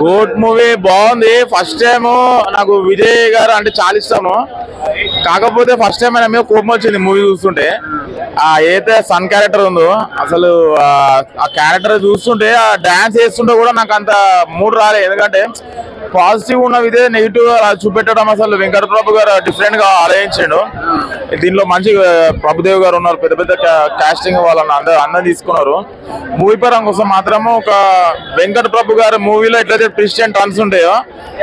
Goat movie బాగుంది. First time నాకు విజయ్ గారు అంటే చాలా ఇష్టము. కాకపోతే ఫస్ట్ టైం ఆయన మీద కోపం వచ్చింది మూవీ చూస్తుంటే. ఏదైతే సన్ క్యారెక్టర్ ఉందో అసలు ఆ క్యారెక్టర్ చూస్తుంటే ఆ డాన్స్ వేస్తుంటే కూడా నాకు అంత మూడు రాలేదు. ఎందుకంటే పాజిటివ్ ఉన్న ఇదే నెగిటివ్ చూపెట్టడం అసలు వెంకట ప్రభు గారు డిఫరెంట్ గా ఆలోచించాడు. దీనిలో మంచి ప్రభుదేవ్ గారు ఉన్నారు, పెద్ద పెద్ద కాస్టింగ్ వాళ్ళని అందరూ తీసుకున్నారు. మూవీ పరంగా కోసం మాత్రము ఒక వెంకట ప్రభు గారు మూవీలో ఎట్లయితే ట్విస్ట్ అండ్ టర్న్స్ ఉంటాయో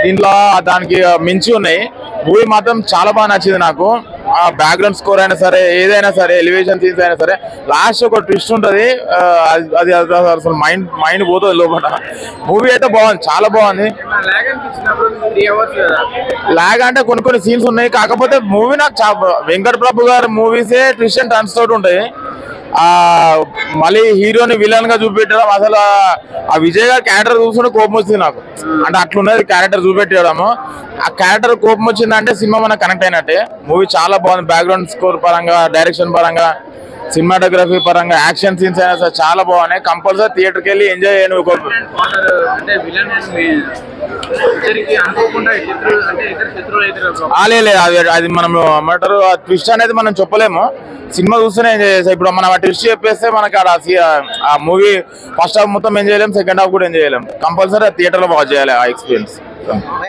దీంట్లో దానికి మించి ఉన్నాయి. మూవీ మాత్రం చాలా బాగా నచ్చింది నాకు. ఆ బ్యాక్గ్రౌండ్ స్కోర్ అయినా సరే, ఏదైనా సరే, ఎలివేషన్ సీన్స్ అయినా సరే, లాస్ట్ ఒక ట్విస్ట్ ఉంటుంది. అది అసలు మైండ్ పోతుంది లోపల. మూవీ అయితే బాగుంది, చాలా బాగుంది. లాగ్ అంటే కొన్ని సీన్స్ ఉన్నాయి. కాకపోతే మూవీ నాకు వెంకట ప్రభు గారి మూవీసే ట్విస్ట్ అండ్ టర్న్స్ తోటి ఉంటాయి. మళ్ళీ హీరోని విలన్ గా చూపెట్టడం, అసలు ఆ విజయ్ గారి క్యారెక్టర్ చూస్తుంటే కోపం వచ్చింది నాకు. అంటే అట్లున్నది క్యారెక్టర్ చూపెట్టడము. ఆ క్యారెక్టర్ కోపం వచ్చిందంటే సినిమా మనకు కనెక్ట్ అయినట్టే. మూవీ చాలా బాగుంది. బ్యాక్గ్రౌండ్ స్కోర్ పరంగా, డైరెక్షన్ పరంగా, సినిమాటోగ్రఫీ పరంగా, యాక్షన్ సీన్స్ అయినా సరే చాలా బాగున్నాయి. కంపల్సరీ థియేటర్కి వెళ్ళి ఎంజాయ్ చేయను. అది మనం ఏమంటారు, ఆ ట్విస్ట్ అనేది మనం చెప్పలేము. సినిమా చూస్తేనే ఎంజాయ్ చేస్తాం. ఇప్పుడు మనం ఆ ట్విస్ట్ చెప్పేస్తే మనకి ఆ మూవీ ఫస్ట్ హాఫ్ మొత్తం ఎంజాయ్ చేయలేం, సెకండ్ హాఫ్ కూడా ఎంజాయ్ చేయలేం. కంపల్సరీ థియేటర్లో వాచ్ చేయాలి ఆ ఎక్స్పీరియన్స్.